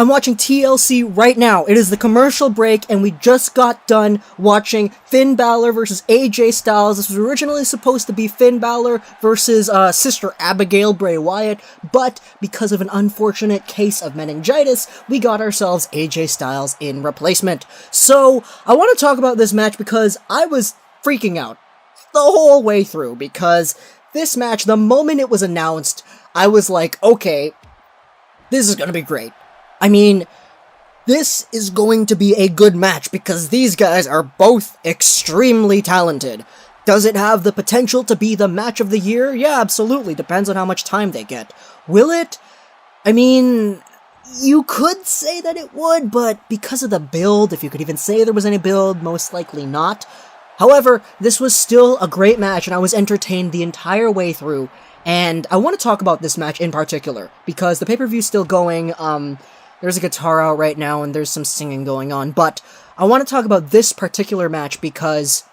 I'm watching TLC right now. It is the commercial break, and we just got done watching Finn Balor versus AJ Styles. This was originally supposed to be Finn Balor versus Sister Abigail Bray Wyatt, but because of an unfortunate case of meningitis, we got ourselves AJ Styles in replacement. So, I want to talk about this match because I was freaking out the whole way through, because this match, the moment it was announced, I was like, okay, this is gonna be great. I mean, this is going to be a good match because these guys are both extremely talented. Does it have the potential to be the match of the year? Yeah, absolutely. Depends on how much time they get. Will it? I mean, you could say that it would, but because of the build, if you could even say there was any build, most likely not. However, this was still a great match, and I was entertained the entire way through. And I want to talk about this match in particular, because the pay-per-view's still going. There's a guitar out right now, and there's some singing going on, but I want to talk about this particular match because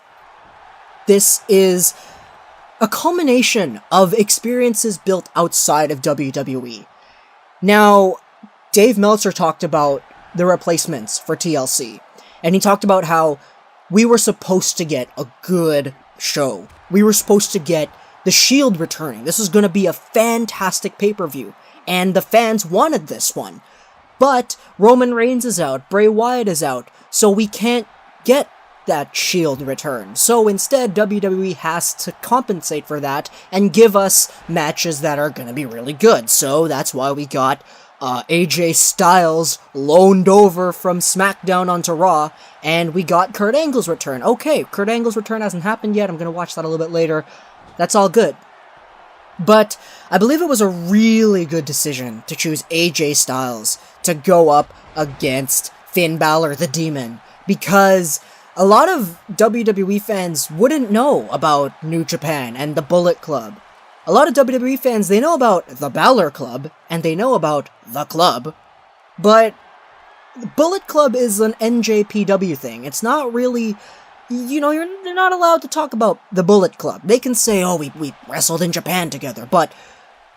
this is a culmination of experiences built outside of WWE. Now, Dave Meltzer talked about the replacements for TLC, and he talked about how we were supposed to get a good show. We were supposed to get The Shield returning. This was going to be a fantastic pay-per-view, and the fans wanted this one. But Roman Reigns is out, Bray Wyatt is out, so we can't get that Shield return. So instead, WWE has to compensate for that and give us matches that are gonna be really good. So that's why we got AJ Styles loaned over from SmackDown onto Raw, and we got Kurt Angle's return. Okay, Kurt Angle's return hasn't happened yet, I'm gonna watch that a little bit later. That's all good. But I believe it was a really good decision to choose AJ Styles to go up against Finn Balor the Demon, because a lot of WWE fans wouldn't know about New Japan and the Bullet Club. A lot of WWE fans, they know about the Balor Club, and they know about the Club, but Bullet Club is an NJPW thing. It's not really... they're not allowed to talk about the Bullet Club. They can say, oh, we wrestled in Japan together, but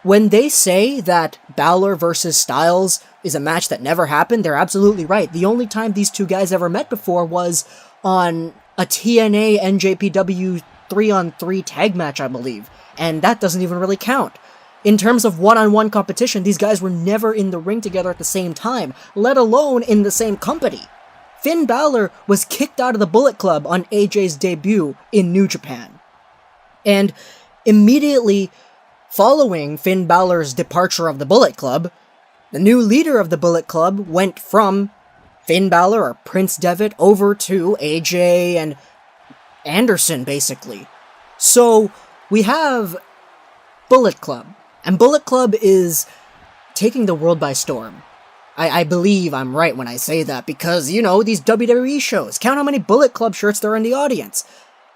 when they say that Balor versus Styles is a match that never happened, they're absolutely right. The only time these two guys ever met before was on a TNA NJPW 3-on-3 tag match, I believe, and that doesn't even really count. In terms of one-on-one competition, these guys were never in the ring together at the same time, let alone in the same company. Finn Balor was kicked out of the Bullet Club on AJ's debut in New Japan. And immediately following Finn Balor's departure of the Bullet Club, the new leader of the Bullet Club went from Finn Balor, or Prince Devitt, over to AJ and Anderson, basically. So we have Bullet Club, and Bullet Club is taking the world by storm. I believe I'm right when I say that, because, these WWE shows, count how many Bullet Club shirts there are in the audience.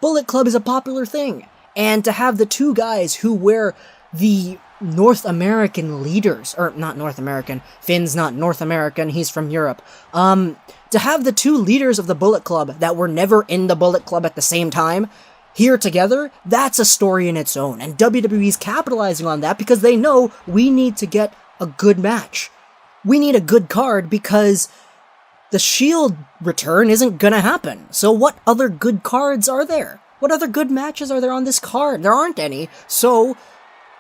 Bullet Club is a popular thing, and to have the two guys who wear the North American leaders, or not North American, Finn's not North American, he's from Europe, to have the two leaders of the Bullet Club that were never in the Bullet Club at the same time, here together, that's a story in its own, and WWE's capitalizing on that because they know we need to get a good match. We need a good card because the Shield return isn't gonna happen. So what other good cards are there? What other good matches are there on this card? There aren't any. So,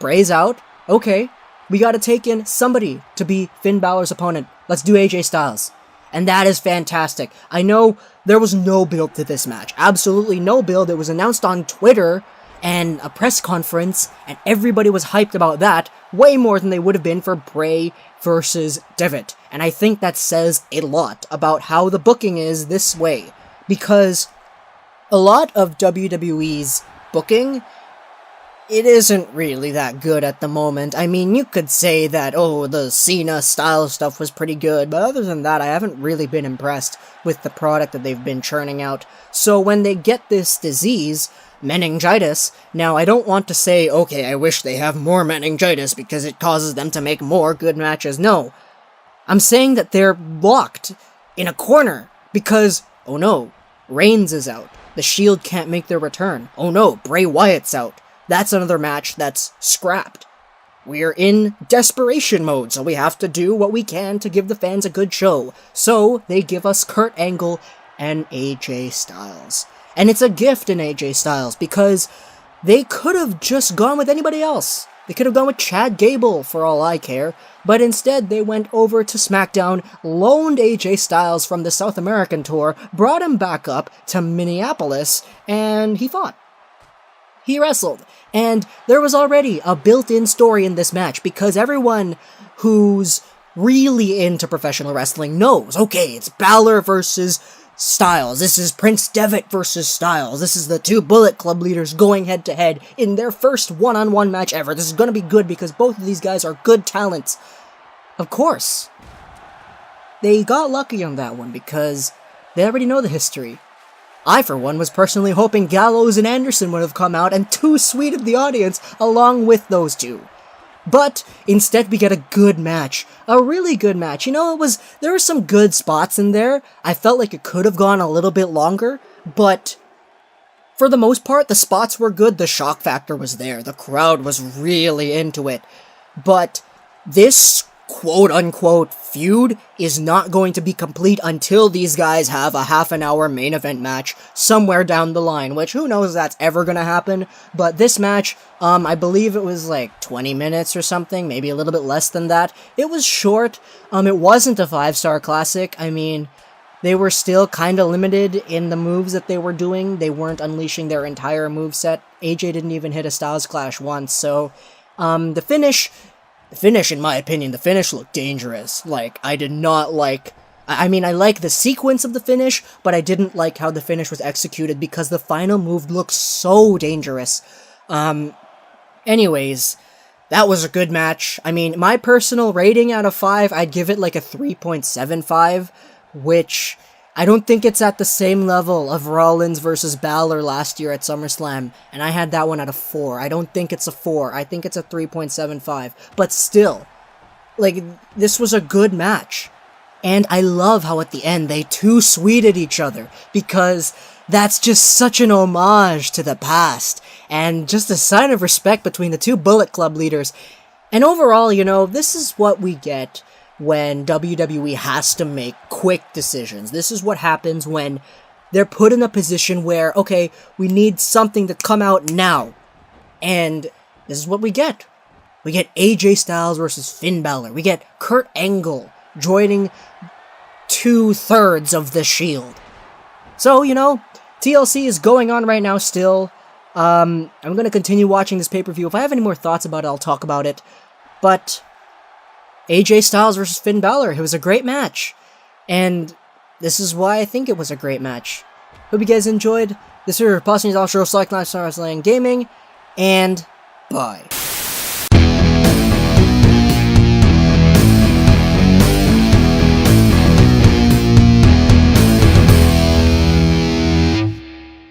Bray's out. Okay, we gotta take in somebody to be Finn Balor's opponent. Let's do AJ Styles. And that is fantastic. I know there was no build to this match. Absolutely no build. It was announced on Twitter and a press conference, and everybody was hyped about that way more than they would have been for Bray versus Devitt. And I think that says a lot about how the booking is this way, because a lot of WWE's booking, it isn't really that good at the moment. I mean, you could say that, the Cena style stuff was pretty good, but other than that, I haven't really been impressed with the product that they've been churning out. So when they get this disease, meningitis, now I don't want to say, okay, I wish they have more meningitis because it causes them to make more good matches. No. I'm saying that they're locked in a corner because, oh no, Reigns is out. The Shield can't make their return. Oh no, Bray Wyatt's out. That's another match that's scrapped. we're in desperation mode, so we have to do what we can to give the fans a good show. So they give us Kurt Angle and AJ Styles. And it's a gift in AJ Styles, because they could have just gone with anybody else. They could have gone with Chad Gable, for all I care, but instead they went over to SmackDown, loaned AJ Styles from the South American tour, brought him back up to Minneapolis, and he fought. He wrestled. And there was already a built-in story in this match, because everyone who's really into professional wrestling knows, okay, it's Balor versus Styles. This is Prince Devitt versus Styles. This is the two Bullet Club leaders going head-to-head in their first one-on-one match ever. This is going to be good because both of these guys are good talents. Of course. They got lucky on that one because they already know the history. I, for one, was personally hoping Gallows and Anderson would have come out and too sweet of the audience along with those two. But instead we get a good match. A really good match. You know, there were some good spots in there. I felt like it could have gone a little bit longer, but for the most part, the spots were good. The shock factor was there. The crowd was really into it. But this quote-unquote feud is not going to be complete until these guys have a half-an-hour main event match somewhere down the line, which who knows if that's ever gonna happen. But this match, I believe it was like 20 minutes or something, maybe a little bit less than that. It was short. It wasn't a 5-star classic. I mean, they were still kind of limited in the moves that they were doing. They weren't unleashing their entire moveset. AJ didn't even hit a Styles Clash once, so the finish, in my opinion, the finish looked dangerous. Like, I did not like... I mean, I like the sequence of the finish, but I didn't like how the finish was executed because the final move looked so dangerous. Anyways, that was a good match. I mean, my personal rating out of 5, I'd give it like a 3.75, which I don't think it's at the same level of Rollins versus Balor last year at SummerSlam, and I had that one at a 4. I don't think it's a 4. I think it's a 3.75. But still, like, this was a good match. And I love how at the end they too sweeted each other, because that's just such an homage to the past, and just a sign of respect between the two Bullet Club leaders. And overall, you know, this is what we get when WWE has to make quick decisions. This is what happens when they're put in a position where, okay, we need something to come out now. And this is what we get. We get AJ Styles versus Finn Balor. We get Kurt Angle joining 2/3 of the Shield. So, you know, TLC is going on right now still. I'm going to continue watching this pay-per-view. If I have any more thoughts about it, I'll talk about it. But AJ Styles versus Finn Balor, it was a great match. And this is why I think it was a great match. Hope you guys enjoyed. This is your Pausing Show, Select Lifestyle Wrestling and Gaming. And bye.